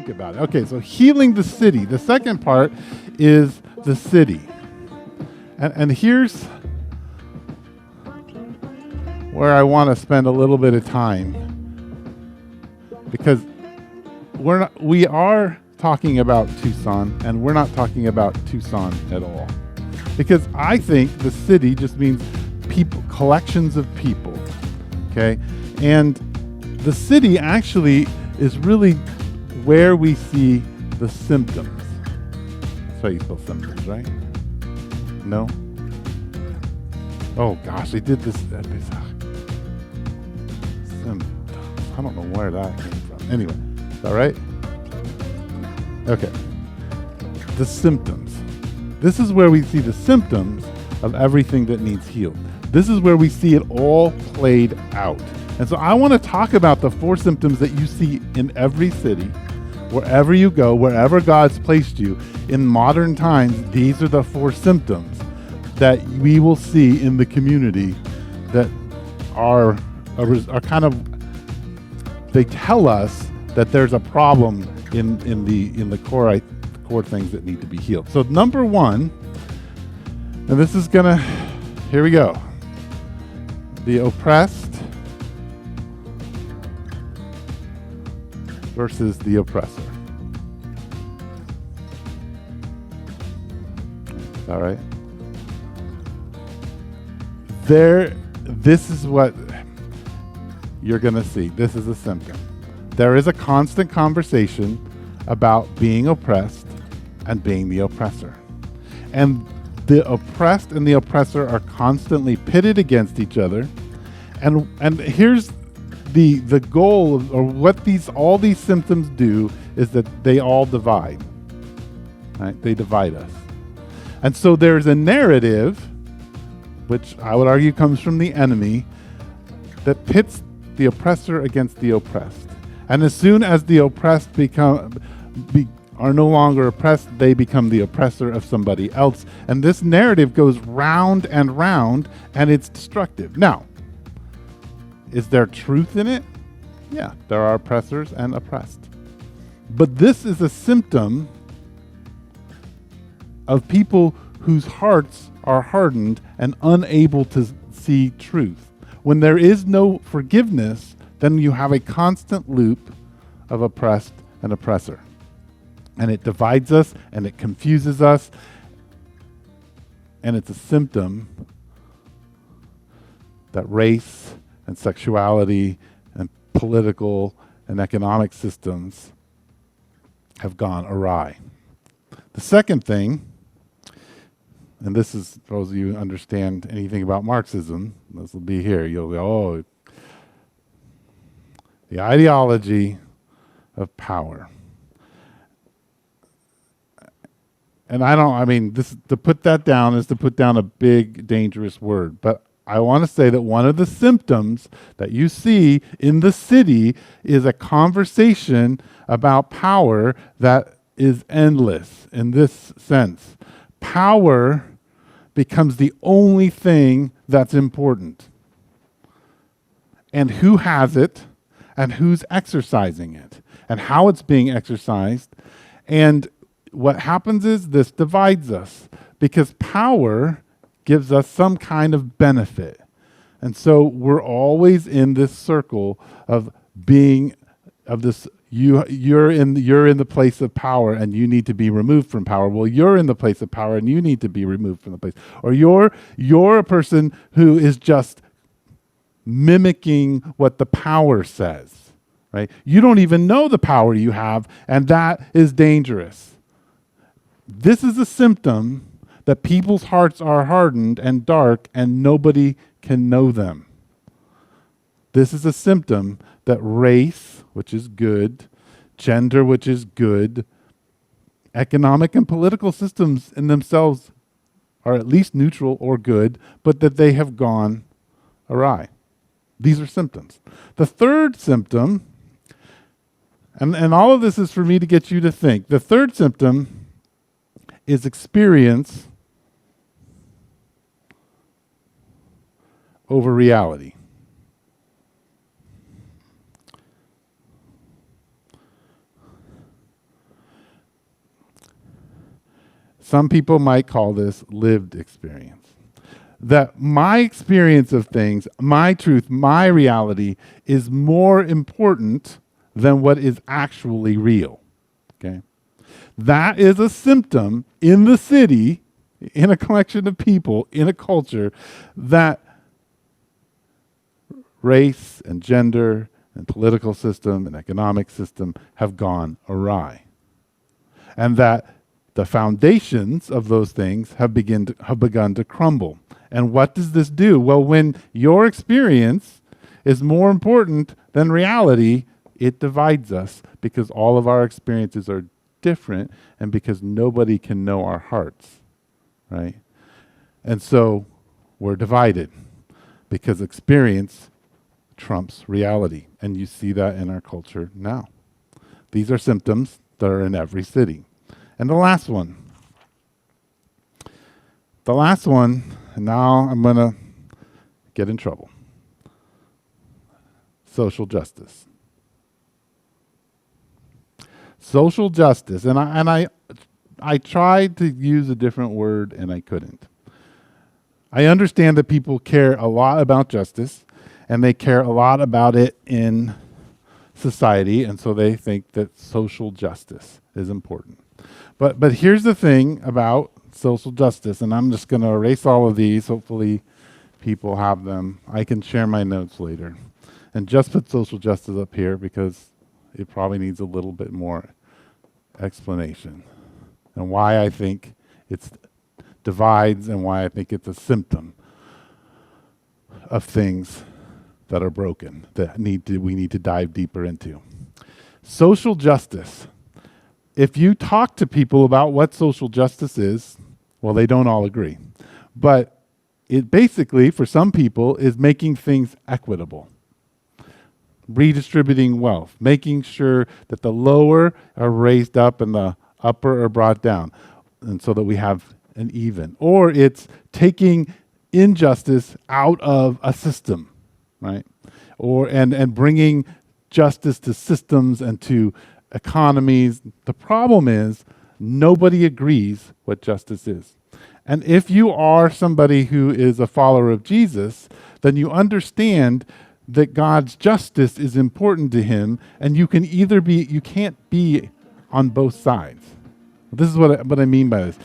think about it. Okay, so healing the city. The second part is the city. And here's where I want to spend a little bit of time, because we are talking about Tucson, and we're not talking about Tucson at all. Because I think the city just means people, collections of people, okay? And the city actually is really where we see the symptoms. That's how you spell symptoms, right? No? Oh gosh, they did this. Symptoms. I don't know where that came from. Anyway, is that right? Okay. The symptoms. This is where we see the symptoms of everything that needs healed. This is where we see it all played out. And so I want to talk about the 4 symptoms that you see in every city, wherever you go, wherever God's placed you. In modern times, these are the 4 symptoms that we will see in the community that are kind of, they tell us that there's a problem in the core things that need to be healed. So number 1, and this is gonna, here we go. The oppressed versus the oppressor. All right. This is what you're going to see. This is a symptom. There is a constant conversation about being oppressed and being the oppressor. And the oppressed and the oppressor are constantly pitted against each other. And here's the goal, or what all these symptoms do, is that they all divide. Right? They divide us. And so there's a narrative, which I would argue comes from the enemy, that pits the oppressor against the oppressed. And as soon as the oppressed are no longer oppressed, they become the oppressor of somebody else. And this narrative goes round and round, and it's destructive. Now, is there truth in it? Yeah, there are oppressors and oppressed. But this is a symptom of people whose hearts are hardened and unable to see truth. When there is no forgiveness, then you have a constant loop of oppressed and oppressor. And it divides us, and it confuses us, and it's a symptom that race and sexuality and political and economic systems have gone awry. The second thing, and this is, for those of you who understand anything about Marxism, this will be here. You'll go, oh, the ideology of power. And to put that down is to put down a big, dangerous word. But I want to say that one of the symptoms that you see in the city is a conversation about power that is endless in this sense. Power becomes the only thing that's important. And who has it, and who's exercising it, and how it's being exercised. And what happens is this divides us, because power gives us some kind of benefit. And so we're always in this circle of being, of this, you're in the place of power and you need to be removed from power. Well, you're in the place of power and you need to be removed from the place. Or you're a person who is just mimicking what the power says, right? You don't even know the power you have, and that is dangerous. This is a symptom that people's hearts are hardened and dark and nobody can know them. This is a symptom that race, which is good, gender, which is good, economic and political systems in themselves are at least neutral or good, but that they have gone awry. These are symptoms. The third symptom, and all of this is for me to get you to think, the third symptom is experience over reality. Some people might call this lived experience. That my experience of things, my truth, my reality is more important than what is actually real. Okay? That is a symptom in the city, in a collection of people, in a culture, that race and gender and political system and economic system have gone awry. And that the foundations of those things have begun to crumble. And what does this do? Well, when your experience is more important than reality, it divides us because all of our experiences are different and because nobody can know our hearts, right? And so we're divided because experience trumps reality. And you see that in our culture now. These are symptoms that are in every city. And the last one, and now I'm going to get in trouble. Social justice. Social justice, and I tried to use a different word and I couldn't. I understand that people care a lot about justice and they care a lot about it in society, and so they think that social justice is important. But here's the thing about social justice, and I'm just going to erase all of these. Hopefully people have them. I can share my notes later. And just put social justice up here because it probably needs a little bit more explanation and why I think it divides and why I think it's a symptom of things that are broken that we need to dive deeper into. Social justice. If you talk to people about what social justice is, well, they don't all agree. But it basically, for some people, is making things equitable. Redistributing wealth, making sure that the lower are raised up and the upper are brought down, and so that we have an even. Or it's taking injustice out of a system, right? Or and bringing justice to systems and to economies. The problem is nobody agrees what justice is. And if you are somebody who is a follower of Jesus, then you understand that God's justice is important to him, and you can't be on both sides. This is what I mean by this.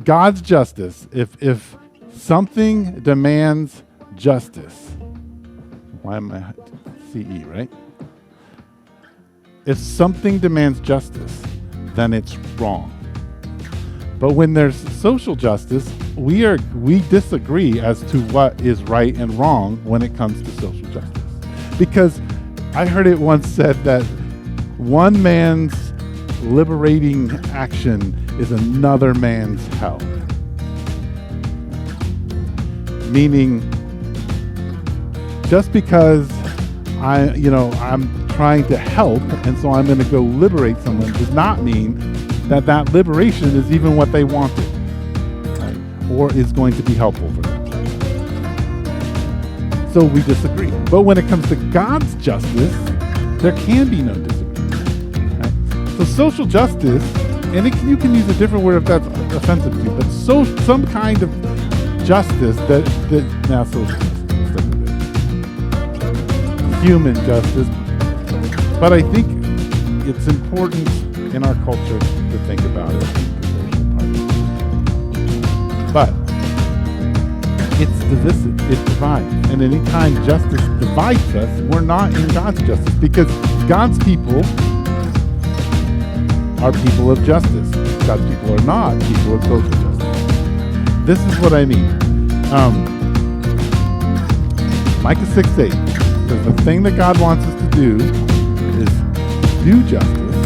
God's justice, if something demands justice, why am I CE, right? If something demands justice, then it's wrong. But when there's social justice, we disagree as to what is right and wrong when it comes to social justice. Because I heard it once said that one man's liberating action is another man's hell. Meaning, just because I'm trying to help and so I'm going to go liberate someone does not mean that liberation is even what they wanted, right? Or is going to be helpful for them. So we disagree. But when it comes to God's justice, there can be no disagreement. Right? So social justice, and you can use a different word if that's offensive to you, but some kind of justice now social justice, human justice. But I think it's important in our culture to think about it. But it's divisive, it divides. And anytime justice divides us, we're not in God's justice, because God's people are people of justice. God's people are not people of social justice. This is what I mean. Micah 6:8 says the thing that God wants us to do is do justice,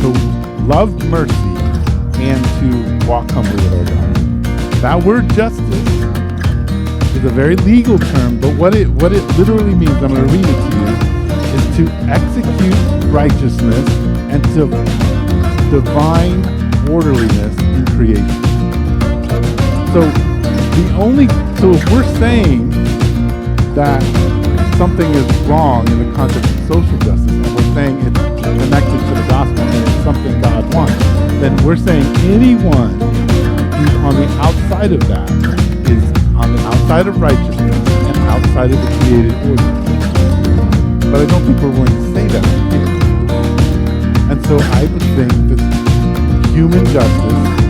to love mercy, and to walk humbly with our God. That word justice is a very legal term, but what it literally means, I'm going to read it to you, is to execute righteousness and to divine orderliness in creation. So if we're saying that something is wrong in the concept of social justice, and we're saying it's connected to the gospel and it's something God wants, then we're saying anyone who's on the outside of that is on the outside of righteousness and outside of the created order. But I don't think we're willing to say that here. And so I would think that human justice